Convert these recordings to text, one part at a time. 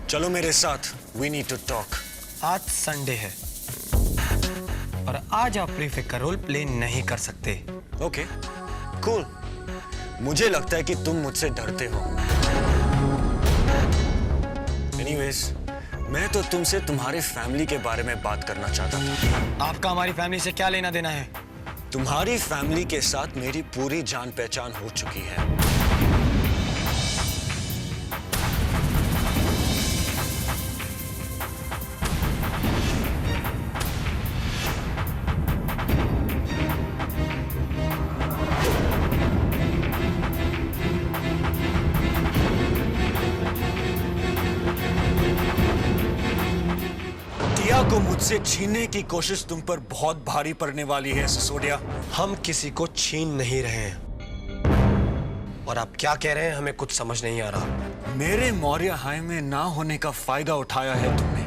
चलो मेरे साथ, वी नीड टू टॉक। आज संडे है और आज आप प्रीफेक्ट का रोल प्ले नहीं कर सकते। Okay, cool. मुझे लगता है कि तुम मुझसे डरते हो। एनीवेज, मैं तो तुमसे तुम्हारे फैमिली के बारे में बात करना चाहता था। आपका हमारी फैमिली से क्या लेना देना है? तुम्हारी फैमिली के साथ मेरी पूरी जान पहचान हो चुकी है। टिया को मुझसे छीनने की कोशिश तुम पर बहुत भारी पड़ने वाली है सिसोदिया। हम किसी को छीन नहीं रहे हैं और आप क्या कह रहे हैं हमें कुछ समझ नहीं आ रहा। मेरे मौर्य हाई में ना होने का फायदा उठाया है तुमने।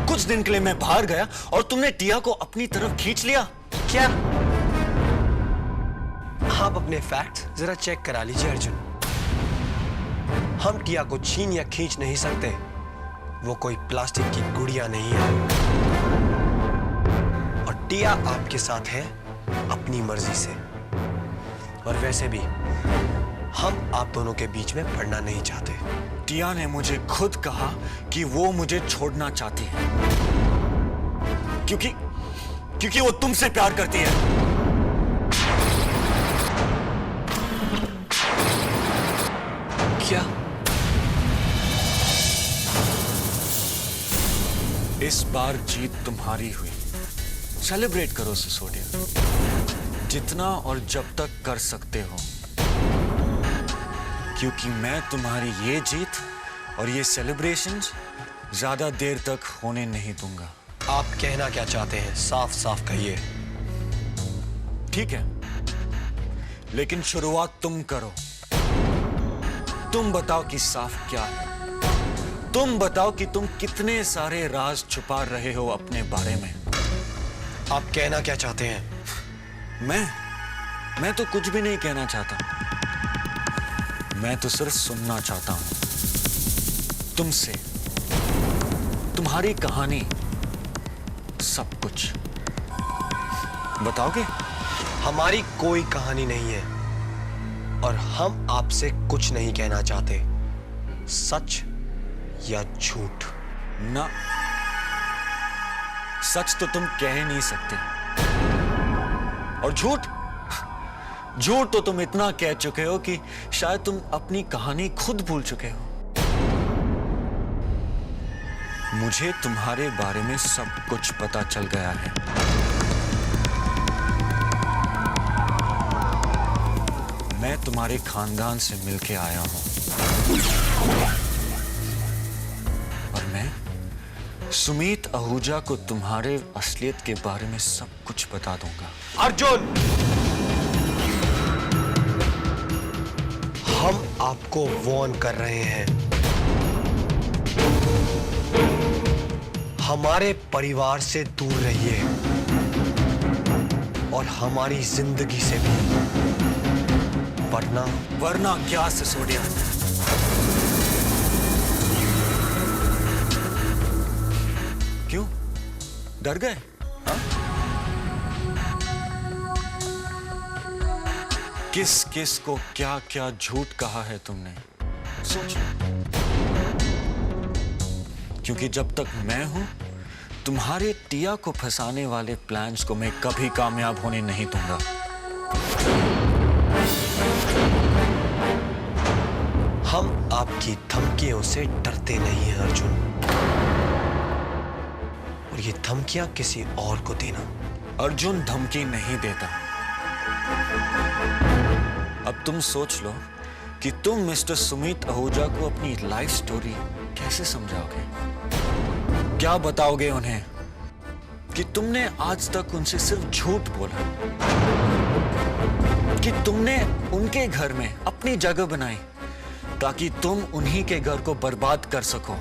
कुछ दिन के लिए मैं बाहर गया और तुमने टिया को अपनी तरफ खींच लिया। क्या? आप अपने फैक्ट्स जरा चेक करा लीजिए अर्जुन। हम टिया को छीन या खींच नहीं सकते। वो कोई प्लास्टिक की गुड़िया नहीं है और टिया आपके साथ है अपनी मर्जी से। और वैसे भी हम आप दोनों के बीच में पड़ना नहीं चाहते। टिया ने मुझे खुद कहा कि वो मुझे छोड़ना चाहती है क्योंकि वो तुमसे प्यार करती है। क्या? इस बार जीत तुम्हारी हुई। सेलिब्रेट करो सिसोदिया, जितना और जब तक कर सकते हो, क्योंकि मैं तुम्हारी ये जीत और ये सेलिब्रेशंस ज्यादा देर तक होने नहीं दूंगा। आप कहना क्या चाहते हैं? साफ साफ कहिए। ठीक है, लेकिन शुरुआत तुम करो। तुम बताओ कि साफ क्या है। तुम बताओ कि तुम कितने सारे राज छुपा रहे हो अपने बारे में। आप कहना क्या चाहते हैं? मैं तो कुछ भी नहीं कहना चाहता। मैं तो सिर्फ सुनना चाहता हूं तुमसे, तुम्हारी कहानी, सब कुछ। बताओगे? हमारी कोई कहानी नहीं है और हम आपसे कुछ नहीं कहना चाहते। सच या झूठ? ना, सच तो तुम कह ही नहीं सकते। और झूठ तो तुम इतना कह चुके हो कि शायद तुम अपनी कहानी खुद भूल चुके हो। मुझे तुम्हारे बारे में सब कुछ पता चल गया है। मैं तुम्हारे खानदान से मिलके आया हूं और मैं सुमीत आहूजा को तुम्हारे असलियत के बारे में सब कुछ बता दूंगा। अर्जुन, हम आपको वार्न कर रहे हैं। हमारे परिवार से दूर रहिए और हमारी जिंदगी से भी, वरना क्या सिसोदिया? क्यों डर गए? किस को क्या क्या झूठ कहा है तुमने? सोचो, क्योंकि जब तक मैं हूं, तुम्हारे टिया को फंसाने वाले प्लान्स को मैं कभी कामयाब होने नहीं दूंगा। हम आपकी धमकियों से डरते नहीं हैं अर्जुन, और ये धमकियां किसी और को देना। अर्जुन धमकी नहीं देता। अब तुम सोच लो कि तुम मिस्टर सुमीत आहूजा को अपनी लाइफ स्टोरी कैसे समझाओगे? क्या बताओगे उन्हें? कि तुमने आज तक उनसे सिर्फ झूठ बोला, कि तुमने उनके घर में अपनी जगह बनाई ताकि तुम उन्हीं के घर को बर्बाद कर सको।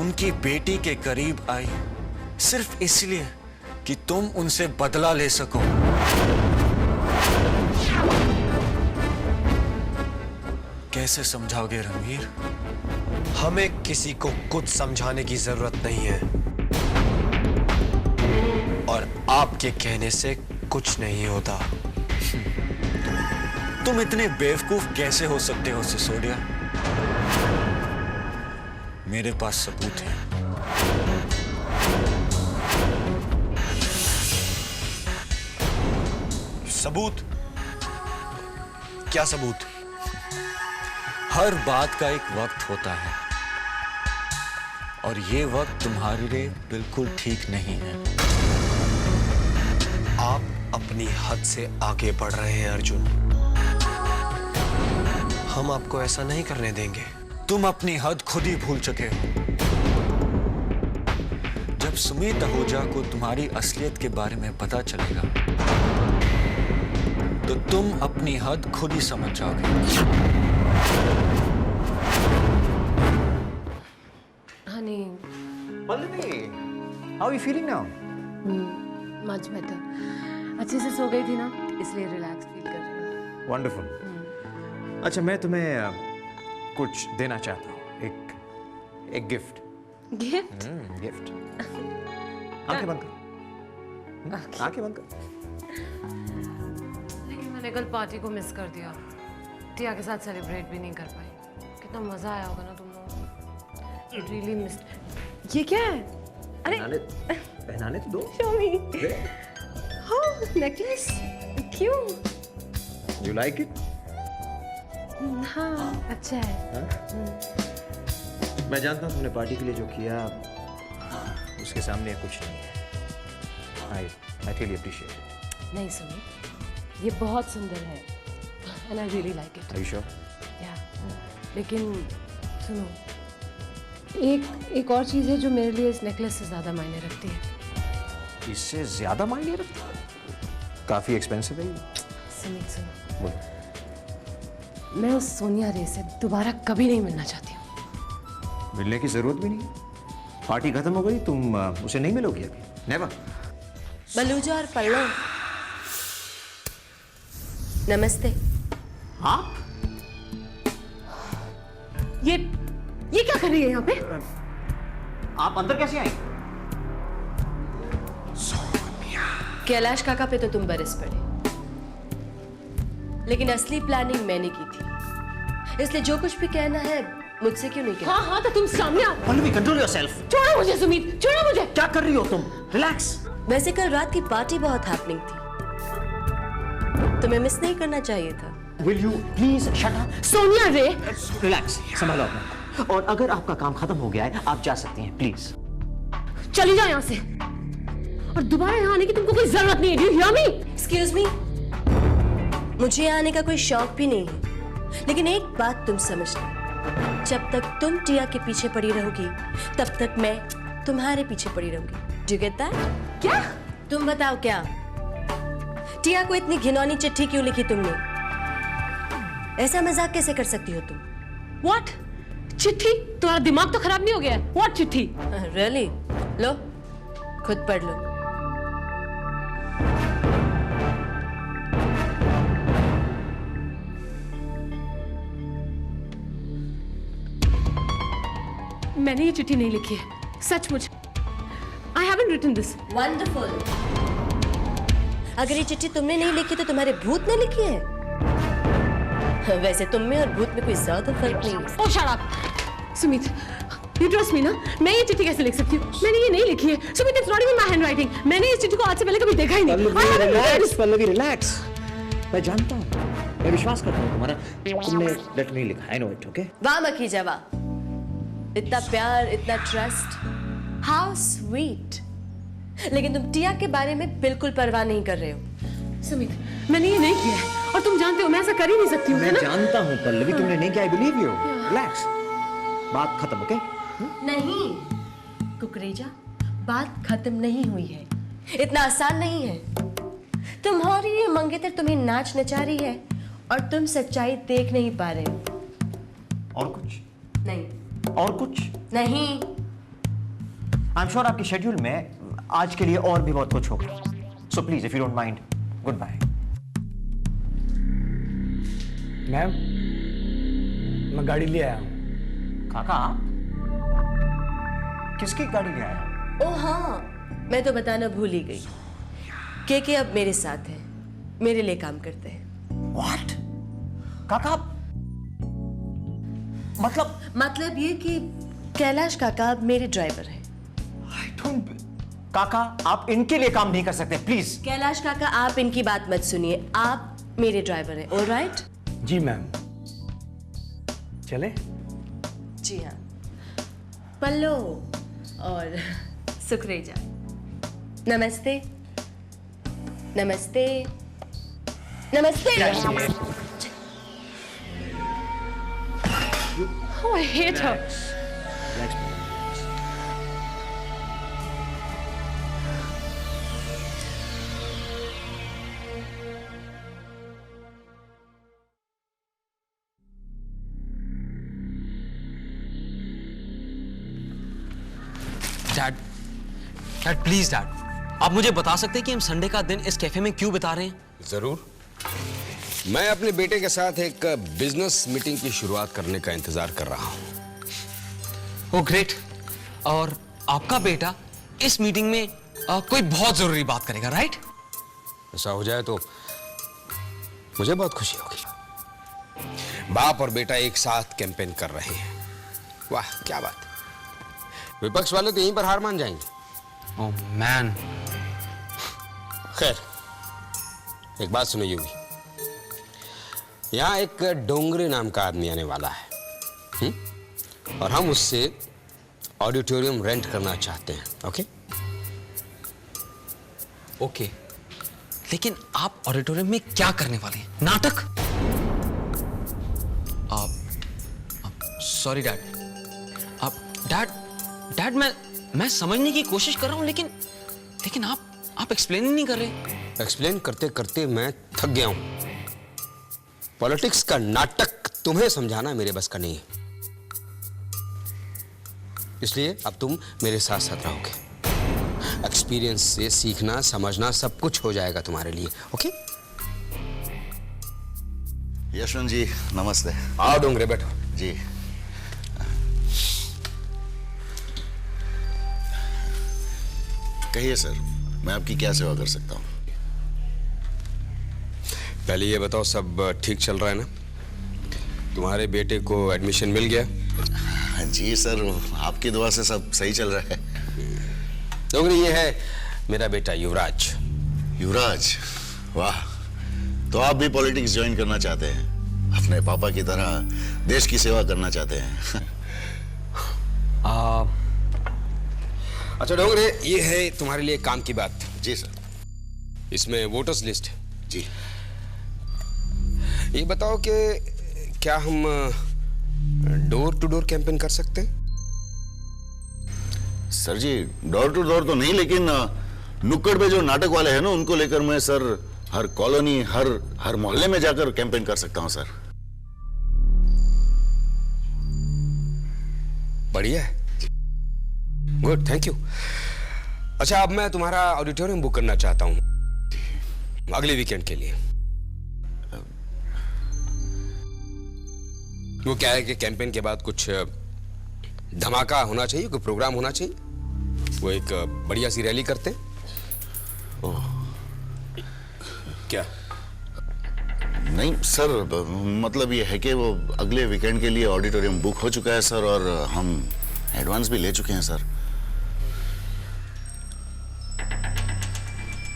उनकी बेटी के करीब आई सिर्फ इसलिए कि तुम उनसे बदला ले सको। कैसे समझाओगे रणवीर? हमें किसी को कुछ समझाने की जरूरत नहीं है, और आपके कहने से कुछ नहीं होता। तुम इतने बेवकूफ कैसे हो सकते हो सिसोदिया? मेरे पास सबूत है। सबूत? क्या सबूत? हर बात का एक वक्त होता है, और ये वक्त तुम्हारे लिए बिल्कुल ठीक नहीं है। आप अपनी हद से आगे बढ़ रहे हैं अर्जुन। हम आपको ऐसा नहीं करने देंगे। तुम अपनी हद खुद ही भूल चुके हो। जब सुमित आहूजा को तुम्हारी असलियत के बारे में पता चलेगा तो तुम अपनी हद खुद ही समझ जाओगे। Honey, Pallavi, how are you feeling now? much better. अच्छे से सो गई थी ना, इसलिए रिलैक्स फील कर रही हूँ। Wonderful. अच्छा, मैं तुम्हें कुछ देना चाहता हूँ, एक गिफ्ट। गिफ्ट? गिफ्ट। आंखें बंद कर। आंखें बंद कर। लेकिन मैंने कल पार्टी को मिस कर दिया। टिया के साथ सेलिब्रेट भी नहीं कर पाई। कितना मजा आया होगा ना तुम लोगों को। It really missed. ये क्या है? अरे पहनाने तो दो। show me. हाँ, नेकलेस। क्यों? You like it? हाँ, अच्छा है। मैं जानता हूँ तुमने पार्टी के लिए जो किया उसके सामने कुछ नहीं है। I really appreciate it. नहीं सुमित, ये बहुत सुंदर है। And I really like it. Are you sure? Yeah. लेकिन सुनो, एक और चीज़ है जो मेरे लिए इस नेकलेस से ज़्यादा मायने रखती है। इससे ज्यादा मायने रखता है? काफी एक्सपेंसिव है ये। सुमित सुनो, बोलो। मैं उस सोनिया रे से दोबारा कभी नहीं मिलना चाहती हूँ। मिलने की जरूरत भी नहीं है। पार्टी खत्म हो गई, तुम उसे नहीं मिलोगी अभी। नेवर। बलूजा और पल्लव, नमस्ते। आप? ये क्या कर रही है यहाँ पे? आप अंदर कैसे आई? कैलाश काका पे तो तुम बरस पड़े, लेकिन असली प्लानिंग मैंने की थी, इसलिए जो कुछ भी कहना है मुझसे क्यों नहीं कहना? हाँ तो तुम सामने आओ। Pallavi, control yourself. छोड़ो मुझे सुमित, छोड़ो मुझे। क्या कर रही हो तुम? रिलैक्स। वैसे कल रात की पार्टी बहुत हैपनिंग थी, तुम्हें मिस नहीं करना चाहिए था। Will you please shut up? Sonia रे। Relax, संभालो अपना। और अगर आपका काम खत्म हो गया है, आप जा सकती हैं, प्लीज। चली जाओ यहाँ से, और दोबारा यहाँ आने की तुमको कोई जरूरत नहीं है। Do you hear me? Excuse me, मुझे यहाँ आने का कोई शौक भी नहीं है, लेकिन एक बात तुम समझना, जब तक तुम टिया के पीछे पड़ी रहोगी तब तक मैं तुम्हारे पीछे पड़ी रहूंगी। Do you get that? क्या? तुम बताओ, क्या टिया को इतनी घिनौनी चिट्ठी क्यों लिखी तुमने? ऐसा मजाक कैसे कर सकती हो तुम? What? चिट्ठी? तुम्हारा दिमाग तो खराब नहीं हो गया है? What चिट्ठी? Really? लो, खुद पढ़ लो। मैंने ये चिट्ठी नहीं लिखी है, सचमुच। I haven't written this. Wonderful. अगर ये चिट्ठी तुमने नहीं लिखी तो तुम्हारे भूत ने लिखी है। वैसे तुम में और भूत में कोई ज्यादा फर्क नहीं है। Oh, shut up. Sumit, you trust me ना? मैं ये चिट्ठी कैसे लिख सकती हूँ? मैंने ये नहीं लिखी है। Sumit, it's not even my handwriting. मैंने इस चिट्ठी को आज से पहले कभी देखा ही नहीं। I haven't written this. Pallavi, relax. मैं जानता हूँ, मैं विश्वास करता हूँ तुम्हारा। तुमने लेटर नहीं लिखा, I know it, okay? वाह मखीजा वाह, इतना प्यार, इतना ट्रस्ट, हाउ स्वीट। लेकिन तुम टिया के बारे में बिल्कुल परवाह नहीं कर रहे हो। सुमित, मैंने ये नहीं किया है, और तुम जानते हो मैं ऐसा कर ही नहीं सकती हूँ। मैं जानता हूँ पल्लवी, तुमने नहीं किया, I believe you. Relax. बात खत्म, okay? नहीं कुकरेजा, बात खत्म नहीं हुई है। इतना आसान नहीं है। तुम्हारी ये मंगेतर तुम्हें नाच नचा रही है और तुम सच्चाई देख नहीं पा रहे हो। और कुछ? नहीं। और कुछ? नहीं। आई एम श्योर आपके शेड्यूल में आज के लिए और भी बहुत कुछ होगा। So please if you don't mind, good bye. Ma'am, मैं गाड़ी ले आया हूँ। काका, किसकी गाड़ी ले आया? ओ हाँ, मैं तो बताना भूल ही गई। के अब मेरे साथ है, मेरे लिए काम करते हैं। व्हाट? काका, मतलब ये कि कैलाश काका अब मेरे ड्राइवर हैं। I don't. काका, आप इनके लिए काम नहीं कर सकते, प्लीज। कैलाश काका, आप इनकी बात मत सुनिए, आप मेरे ड्राइवर हैं, ऑलराइट? जी मैम, चले? जी हाँ। पल्लो और सुकरेजा, नमस्ते। नमस्ते। नमस्ते। Oh, I hate her. Dad, dad please dad, आप मुझे बता सकते हैं कि हम संडे का दिन इस कैफे में क्यों बिता रहे हैं? जरूर। मैं अपने बेटे के साथ एक बिजनेस मीटिंग की शुरुआत करने का इंतजार कर रहा हूं। Oh great. और आपका बेटा इस मीटिंग में कोई बहुत जरूरी बात करेगा, राइट? ऐसा हो जाए तो मुझे बहुत खुशी होगी। बाप और बेटा एक साथ कैंपेन कर रहे हैं। वाह क्या बात। विपक्ष वाले तो यहीं पर हार मान जाएंगे। Oh man. खैर, एक बात सुनो योगी, यहां एक डोंगरे नाम का आदमी आने वाला है। और हम उससे ऑडिटोरियम रेंट करना चाहते हैं। ओके? ओके, लेकिन आप ऑडिटोरियम में क्या करने वाले हैं? नाटक? Sorry dad. डैड मैं समझने की कोशिश कर रहा हूं, लेकिन आप एक्सप्लेन ही नहीं कर रहे। एक्सप्लेन करते करते मैं थक गया हूं। पॉलिटिक्स का नाटक तुम्हें समझाना मेरे बस का नहीं है, इसलिए अब तुम मेरे साथ साथ रहोगे। एक्सपीरियंस से सीखना समझना सब कुछ हो जाएगा तुम्हारे लिए। ओके? यशवंत जी नमस्ते। आओ डोंगरे, बैठो। जी कहिए सर, मैं आपकी क्या सेवा कर सकता हूँ? पहले ये बताओ, सब ठीक चल रहा है ना? तुम्हारे बेटे को एडमिशन मिल गया? जी सर, आपकी दुआ से सब सही चल रहा है। डोंगरे, ये है मेरा बेटा युवराज। युवराज, वाह। तो आप भी पॉलिटिक्स ज्वाइन करना चाहते हैं, अपने पापा की तरह देश की सेवा करना चाहते हैं। अच्छा डोंगरे, ये है तुम्हारे लिए काम की बात। जी सर। इसमें वोटर्स लिस्ट है। जी। ये बताओ कि क्या हम डोर टू डोर कैंपेन कर सकते हैं? Sir ji, door to door तो नहीं, लेकिन नुक्कड़ पे जो नाटक वाले हैं ना, उनको लेकर मैं सर हर कॉलोनी, हर मोहल्ले में जाकर कैंपेन कर सकता हूं सर। बढ़िया है, गुड, थैंक यू। अच्छा, अब मैं तुम्हारा ऑडिटोरियम बुक करना चाहता हूं अगले वीकेंड के लिए। वो क्या है कि कैंपेन के बाद कुछ धमाका होना चाहिए, कोई प्रोग्राम होना चाहिए। वो एक बढ़िया सी रैली करते हैं। क्या? नहीं सर, मतलब ये है कि वो अगले वीकेंड के लिए ऑडिटोरियम बुक हो चुका है सर, और हम एडवांस भी ले चुके हैं सर।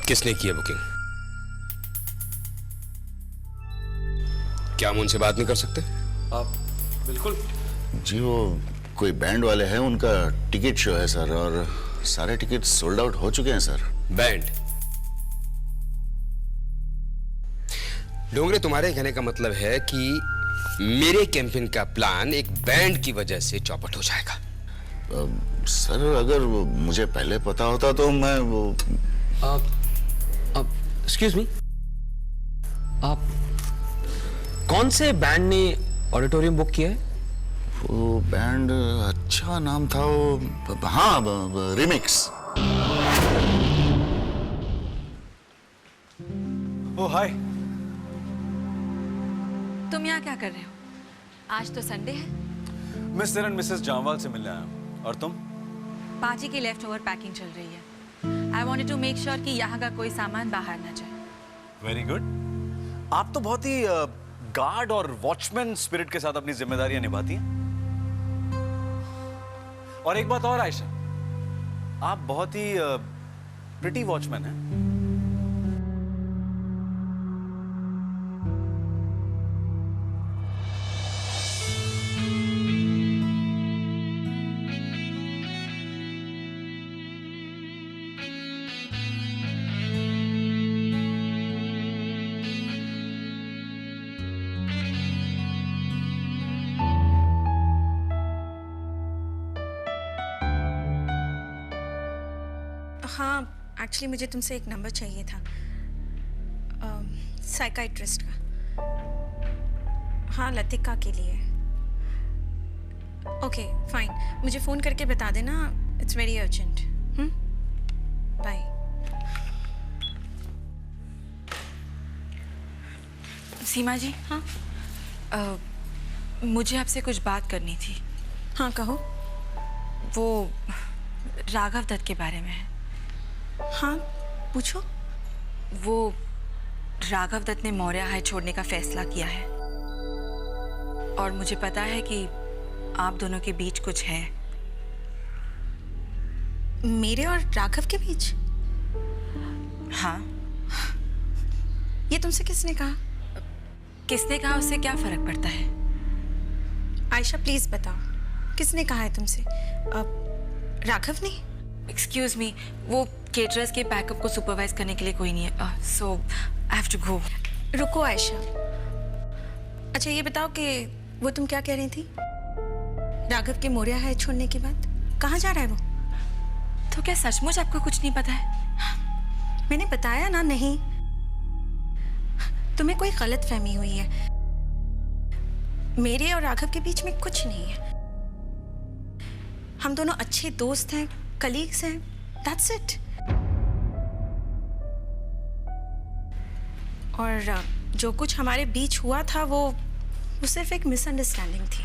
किसने की है बुकिंग? क्या हम उनसे बात नहीं कर सकते? बिल्कुल। जी, वो कोई बैंड वाले हैं, उनका टिकट शो है सर, और सारे टिकट सोल्ड आउट हो चुके हैं सर। बैंड? डोंगरे, तुम्हारे कहने का मतलब है कि मेरे कैंपेन का प्लान एक बैंड की वजह से चौपट हो जाएगा? सर अगर मुझे पहले पता होता तो मैं वो एक्सक्यूज मी, आप कौन से बैंड ने ऑडिटोरियम बुक किया है? वो बैंड अच्छा नाम था वो, हाँ रिमिक्स। ओ हाय। तुम यहाँ क्या कर रहे हो? आज तो संडे है। मिस्टर एंड मिसेस जामवाल से मिलने आया हूँ। और तुम? पार्टी की लेफ्ट ओवर पैकिंग चल रही है। I wanted to make sure कि यहाँ का कोई सामान बाहर ना जाए। Very good. आप तो बहुत ही गार्ड और वॉचमैन स्पिरिट के साथ अपनी जिम्मेदारियां निभाती हैं। और एक बात और आयशा, आप बहुत ही प्रिटी वॉचमैन हैं। हाँ, एक्चुअली मुझे तुमसे एक नंबर चाहिए था, साइकाइट्रिस्ट का। हाँ, लतिका के लिए। ओके फाइन, मुझे फ़ोन करके बता देना, इट्स वेरी अर्जेंट। बाय। सीमा जी। हाँ मुझे आपसे कुछ बात करनी थी। हाँ कहो। वो राघव दत्त के बारे में है। हाँ पूछो। वो राघव दत्त ने मौर्य हाई छोड़ने का फैसला किया है और मुझे पता है कि आप दोनों के बीच कुछ है। मेरे और राघव के बीच? हाँ। ये तुमसे किसने कहा? किसने कहा उससे क्या फर्क पड़ता है? आयशा प्लीज बताओ, किसने कहा है तुमसे? राघव ने? एक्सक्यूज मी, वो केटरर्स के पैकअप को सुपरवाइज करने के लिए कोई नहीं है, सो आई हैव टू गो। रुको आयशा, अच्छा ये बताओ कि वो तुम क्या कह रही थी? राघव के मौर्य हाई छोड़ने के बाद कहाँ जा रहा है वो? तो क्या सचमुच आपको कुछ नहीं पता है? मैंने बताया ना, नहीं। तुम्हें कोई गलत फहमी हुई है। मेरे और राघव के बीच में कुछ नहीं है। हम दोनों अच्छे दोस्त हैं, कलीग्स हैं, दैट्स इट। और जो कुछ हमारे बीच हुआ था वो सिर्फ एक मिसअंडरस्टैंडिंग थी।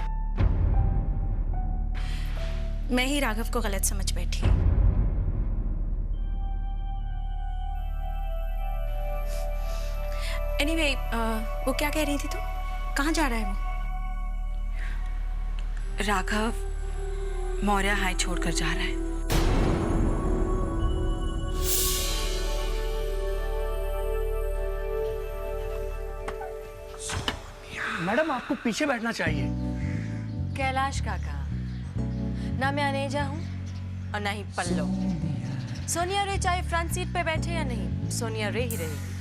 मैं ही राघव को गलत समझ बैठी। एनीवे, वो क्या कह रही थी तुम? कहाँ जा रहा है वो? राघव मौर्य हाई छोड़कर जा रहा है। मैडम आपको पीछे बैठना चाहिए। कैलाश काका, ना मैं अनेजा हूँ और ना ही पल्लो। सोनिया रे चाहे फ्रंट सीट पे बैठे या नहीं, सोनिया रे ही रहेगी।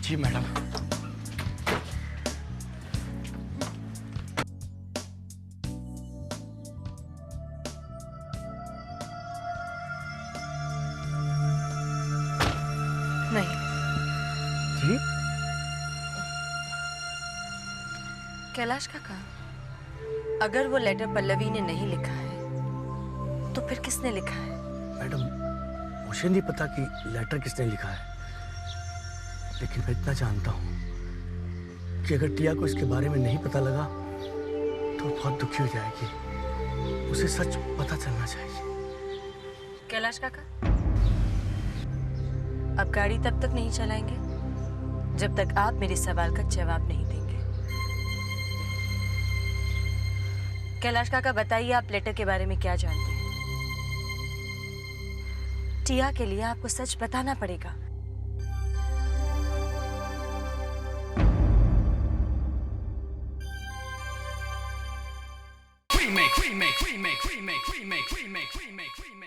जी मैडम। नहीं। जी? कैलाश काका, अगर वो लेटर पल्लवी ने नहीं लिखा है तो फिर किसने लिखा है? मैडम, मुझे नहीं पता कि लेटर किसने लिखा है, लेकिन मैं इतना जानता हूँ कि अगर टिया को इसके बारे में नहीं पता लगा तो बहुत दुखी हो जाएगी। उसे सच पता चलना चाहिए। कैलाश काका, अब गाड़ी तब तक नहीं चलाएंगे जब तक आप मेरे सवाल का जवाब नहीं देंगे। कैलाश काका बताइए, आप लेटर के बारे में क्या जानते हैं? टिया के लिए आपको सच बताना पड़ेगा। remake, remake, remake, remake, remake, remake, remake, remake.